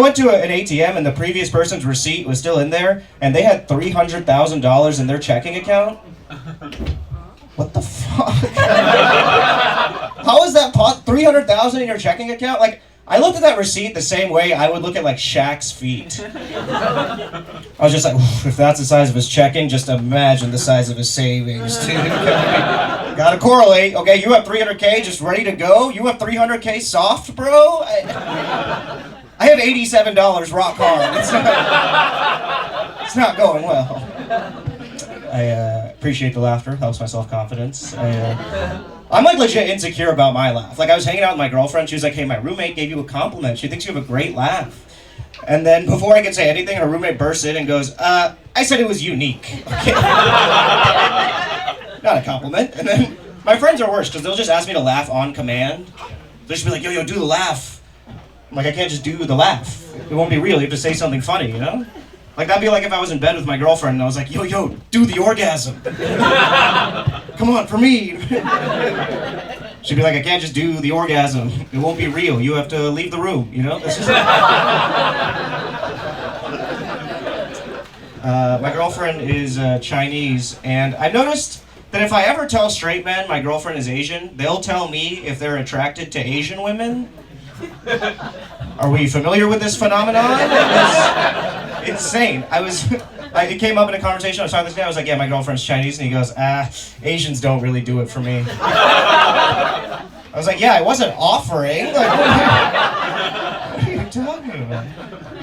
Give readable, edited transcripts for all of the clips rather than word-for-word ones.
went to an ATM and the previous person's receipt was still in there, and they had $300,000 in their checking account. What the fuck? How is that $300,000 in your checking account? Like, I looked at that receipt the same way I would look at like Shaq's feet. I was just like, if that's the size of his checking, just imagine the size of his savings, dude. Gotta correlate. Okay, you have 300K just ready to go. You have 300K soft, bro. I have $87 rock hard. It's not going well. I appreciate the laughter. Helps my self-confidence. I'm like legit insecure about my laugh. Like I was hanging out with my girlfriend. She was like, hey, my roommate gave you a compliment. She thinks you have a great laugh. And then before I could say anything, her roommate bursts in and goes, I said it was unique. Okay. Not a compliment. And then my friends are worse because they'll just ask me to laugh on command. They'll just be like, yo, do the laugh. I'm like, I can't just do the laugh. It won't be real. You have to say something funny, you know? Like, that'd be like if I was in bed with my girlfriend and I was like, yo, do the orgasm. Come on, for me. She'd be like, I can't just do the orgasm. It won't be real. You have to leave the room, you know? This is my girlfriend is Chinese, and I've noticed that if I ever tell straight men my girlfriend is Asian, they'll tell me if they're attracted to Asian women. Are we familiar with this phenomenon? It's insane. It came up in a conversation. I was talking to this guy. I was like, yeah, my girlfriend's Chinese. And he goes, Asians don't really do it for me. I was like, yeah, I wasn't offering. Like, what are you talking about?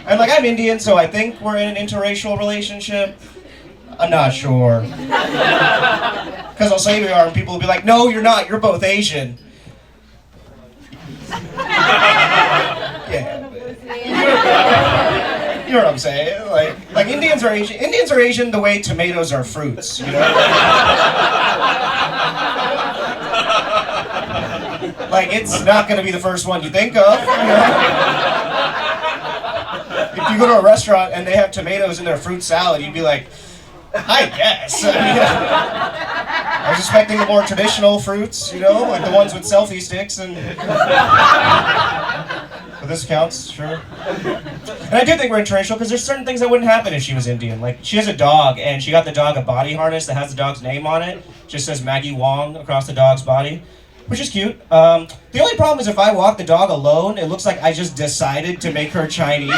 And like, I'm Indian, so I think we're in an interracial relationship. I'm not sure. Because I'll say we are, and people will be like, no, you're not. You're both Asian. Yeah. You know what I'm saying? Like Indians are Asian. Indians are Asian the way tomatoes are fruits, you know? Like, it's not gonna be the first one you think of, you know? If you go to a restaurant and they have tomatoes in their fruit salad, you'd be like, I guess. I was expecting the more traditional fruits, you know, like the ones with selfie sticks and... But this counts, sure. And I do think we're interracial because there's certain things that wouldn't happen if she was Indian. Like, she has a dog, and she got the dog a body harness that has the dog's name on it. Just says Maggie Wong across the dog's body, which is cute. The only problem is if I walk the dog alone, it looks like I just decided to make her Chinese.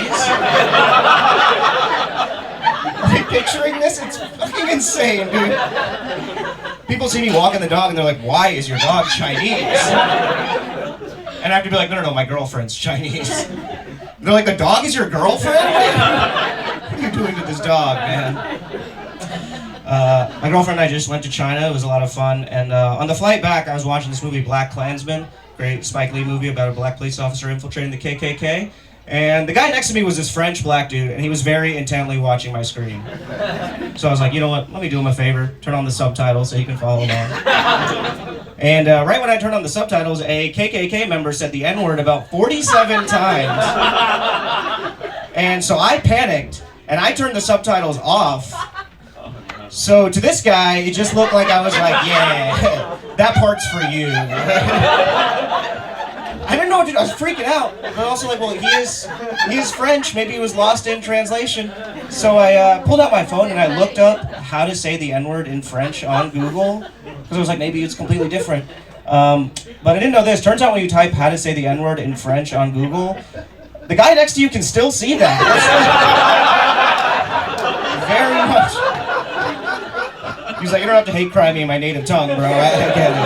Are you picturing this? It's fucking insane, dude. People see me walking the dog and they're like, why is your dog Chinese? And I have to be like, no, my girlfriend's Chinese. They're like, the dog is your girlfriend? What are you doing to this dog, man? My girlfriend and I just went to China. It was a lot of fun. And on the flight back, I was watching this movie, Black Klansman. Great Spike Lee movie about a black police officer infiltrating the KKK. And the guy next to me was this French black dude, and he was very intently watching my screen. So I was like, you know what, let me do him a favor, turn on the subtitles so he can follow along. And right when I turned on the subtitles, a KKK member said the N-word about 47 times. And so I panicked, and I turned the subtitles off. So to this guy, it just looked like I was like, yeah, that part's for you. I didn't know what to do. I was freaking out. But also like, well, he is French. Maybe he was lost in translation. So I pulled out my phone and I looked up how to say the N-word in French on Google. Because I was like, maybe it's completely different. But I didn't know this. Turns out when you type how to say the N-word in French on Google, the guy next to you can still see that. Very much. He's like, you don't have to hate crime me in my native tongue, bro. I get it. You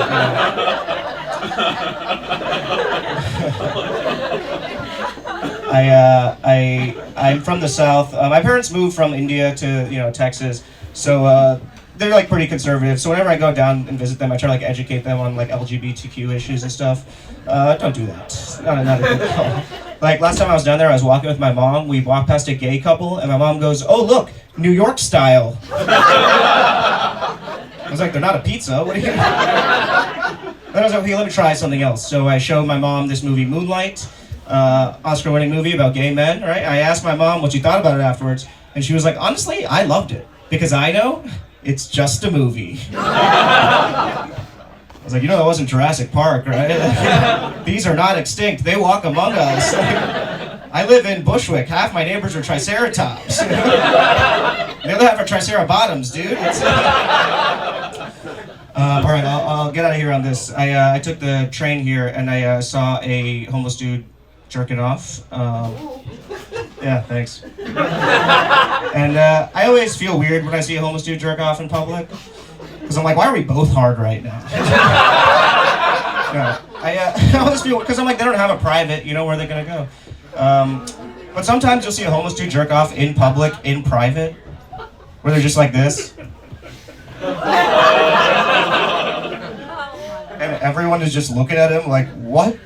know. I'm from the South. My parents moved from India to Texas, so they're like pretty conservative. So whenever I go down and visit them, I try to like educate them on like LGBTQ issues and stuff. Don't do that. Not a good call. Like last time I was down there, I was walking with my mom. We walked past a gay couple, and my mom goes, "Oh look, New York style." I was like, "They're not a pizza. What are you?" Then I was like, "Okay, let me try something else." So I showed my mom this movie, Moonlight. Oscar-winning movie about gay men, right? I asked my mom what she thought about it afterwards, and she was like, honestly, I loved it, because I know it's just a movie. I was like, that wasn't Jurassic Park, right? These are not extinct. They walk among us. I live in Bushwick. Half my neighbors are Triceratops. The other half are Tricerabottoms, dude. All right, I'll get out of here on this. I took the train here and I saw a homeless dude jerking off. Yeah, thanks. And I always feel weird when I see a homeless dude jerk off in public. Because I'm like, why are we both hard right now? No, I always feel, because I'm like, they don't have a private, you know, where they're going to go. But sometimes you'll see a homeless dude jerk off in public, in private, where they're just like this. And everyone is just looking at him like, what?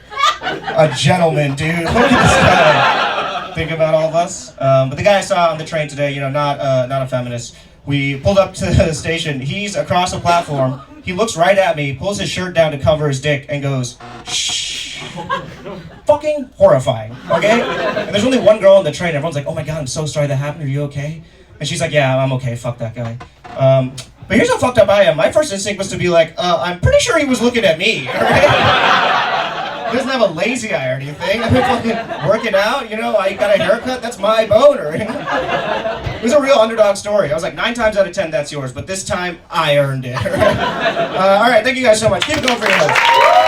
A gentleman, dude. Look at this guy. Think about all of us. But the guy I saw on the train today, you know, not a feminist. We pulled up to the station. He's across the platform. He looks right at me, pulls his shirt down to cover his dick, and goes, shh. Fucking horrifying, okay? And there's only one girl on the train. Everyone's like, oh my God, I'm so sorry that happened. Are you okay? And she's like, yeah, I'm okay. Fuck that guy. But here's how fucked up I am. My first instinct was to be like, I'm pretty sure he was looking at me, all right? He doesn't have a lazy eye or anything. I've been fucking working out, you know, I got a haircut, that's my boner. It was a real underdog story. I was like, 9 times out of 10, that's yours, but this time, I earned it. All right, thank you guys so much. Keep it going for your heads.